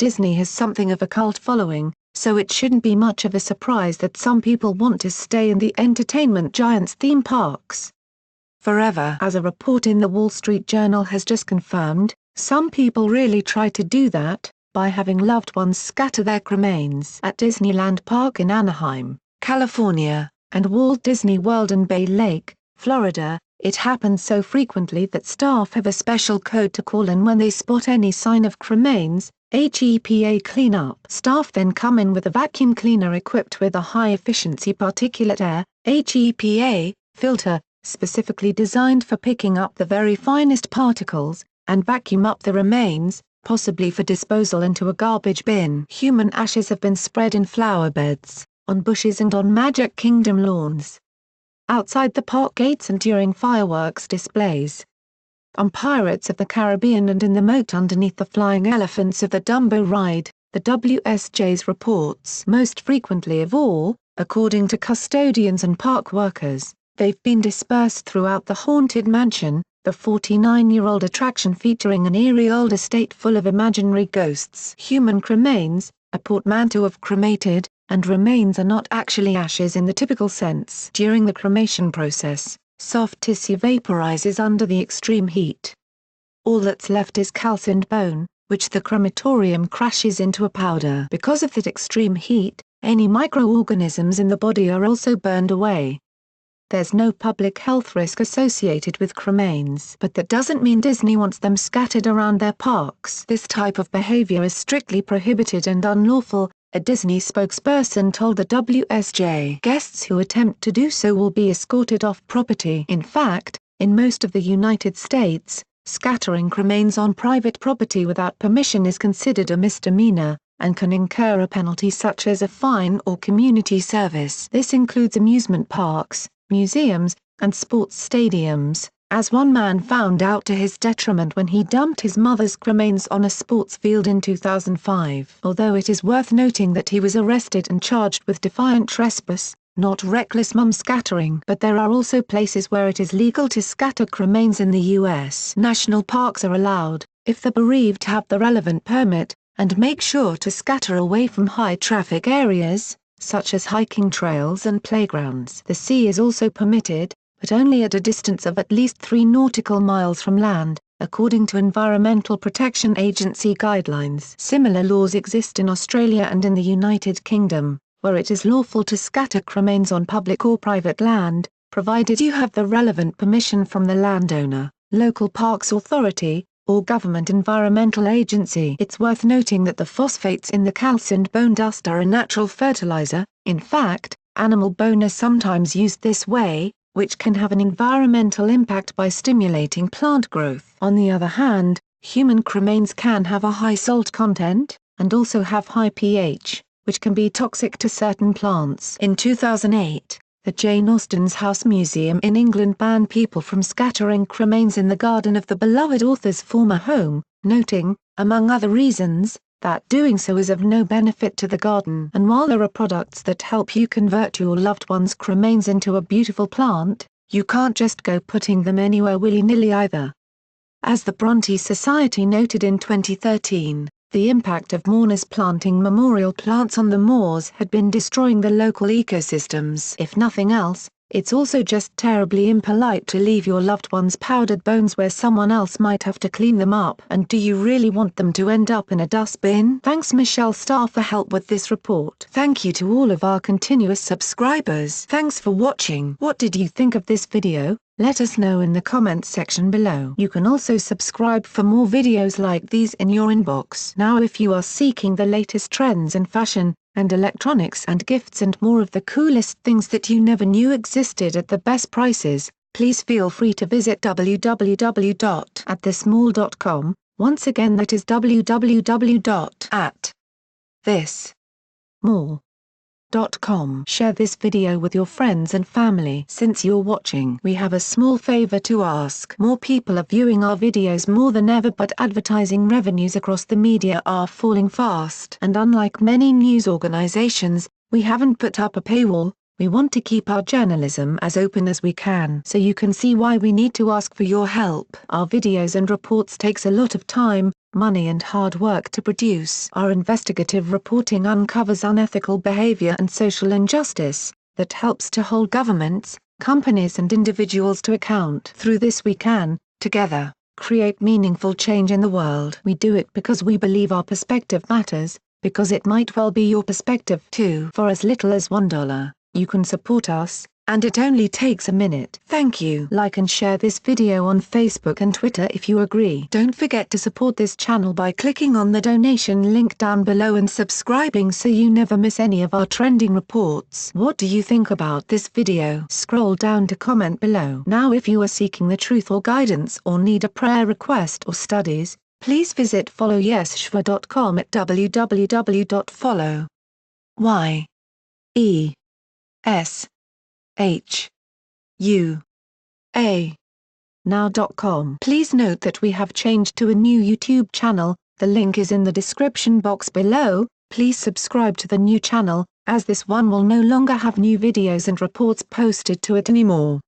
Disney has something of a cult following, so it shouldn't be much of a surprise that some people want to stay in the entertainment giant's theme parks forever. As a report in the Wall Street Journal has just confirmed, some people really try to do that, by having loved ones scatter their cremains at Disneyland Park in Anaheim, California, and Walt Disney World in Bay Lake, Florida. It happens so frequently that staff have a special code to call in when they spot any sign of cremains. HEPA cleanup staff then come in with a vacuum cleaner equipped with a high-efficiency particulate air (HEPA) filter, specifically designed for picking up the very finest particles, and vacuum up the remains, possibly for disposal into a garbage bin. Human ashes have been spread in flower beds, on bushes and on Magic Kingdom lawns, outside the park gates and during fireworks displays, on Pirates of the Caribbean and in the moat underneath the flying elephants of the Dumbo ride, the WSJ's reports. Most frequently of all, according to custodians and park workers, they've been dispersed throughout the Haunted Mansion, the 49-year-old attraction featuring an eerie old estate full of imaginary ghosts. Human cremains, a portmanteau of cremated, and remains are not actually ashes in the typical sense. During the cremation process, soft tissue vaporizes under the extreme heat. All that's left is calcined bone, which the crematorium crashes into a powder. Because of that extreme heat, any microorganisms in the body are also burned away. There's no public health risk associated with cremains, but that doesn't mean Disney wants them scattered around their parks. This type of behavior is strictly prohibited and unlawful, a Disney spokesperson told the WSJ. Guests who attempt to do so will be escorted off property. In fact, in most of the United States, scattering cremains on private property without permission is considered a misdemeanor, and can incur a penalty such as a fine or community service. This includes amusement parks, museums, and sports stadiums, as one man found out to his detriment when he dumped his mother's cremains on a sports field in 2005. Although it is worth noting that he was arrested and charged with defiant trespass, not reckless mum scattering. But there are also places where it is legal to scatter cremains in the U.S. National parks are allowed, if the bereaved have the relevant permit, and make sure to scatter away from high-traffic areas, such as hiking trails and playgrounds. The sea is also permitted, but only at a distance of at least 3 nautical miles from land, according to Environmental Protection Agency guidelines. Similar laws exist in Australia and in the United Kingdom, where it is lawful to scatter cremains on public or private land, provided you have the relevant permission from the landowner, local parks authority, or government environmental agency. It's worth noting that the phosphates in the calcined bone dust are a natural fertilizer. In fact, animal bone is sometimes used this way, which can have an environmental impact by stimulating plant growth. On the other hand, human cremains can have a high salt content, and also have high pH, which can be toxic to certain plants. In 2008, the Jane Austen's House Museum in England banned people from scattering cremains in the garden of the beloved author's former home, noting, among other reasons, that doing so is of no benefit to the garden. And while there are products that help you convert your loved one's cremains into a beautiful plant, you can't just go putting them anywhere willy-nilly either. As the Bronte Society noted in 2013, the impact of mourners planting memorial plants on the moors had been destroying the local ecosystems. If nothing else, it's also just terribly impolite to leave your loved one's powdered bones where someone else might have to clean them up. And do you really want them to end up in a dustbin? Thanks Michelle Starr for help with this report. Thank you to all of our continuous subscribers. Thanks for watching. What did you think of this video? Let us know in the comments section below. You can also subscribe for more videos like these in your inbox. Now if you are seeking the latest trends in fashion, and electronics and gifts and more of the coolest things that you never knew existed at the best prices, please feel free to visit www.atthesmall.com. Once again that is www.atthesmall.com. Share this video with your friends and family. Since you're watching, we have a small favor to ask. More people are viewing our videos more than ever, but advertising revenues across the media are falling fast. And unlike many news organizations, we haven't put up a paywall. We want to keep our journalism as open as we can. So you can see why we need to ask for your help. Our videos and reports takes a lot of time, money and hard work to produce. Our investigative reporting uncovers unethical behavior and social injustice that helps to hold governments, companies and individuals to account. Through this we can, together, create meaningful change in the world. We do it because we believe our perspective matters, because it might well be your perspective too. For as little as $1, you can support us, and it only takes a minute. Thank you. Like and share this video on Facebook and Twitter if you agree. Don't forget to support this channel by clicking on the donation link down below and subscribing so you never miss any of our trending reports. What do you think about this video? Scroll down to comment below. Now if you are seeking the truth or guidance or need a prayer request or studies, please visit followyeshua.com at www.follow.now.com. Please note that we have changed to a new YouTube channel, the link is in the description box below. Please subscribe to the new channel, as this one will no longer have new videos and reports posted to it anymore.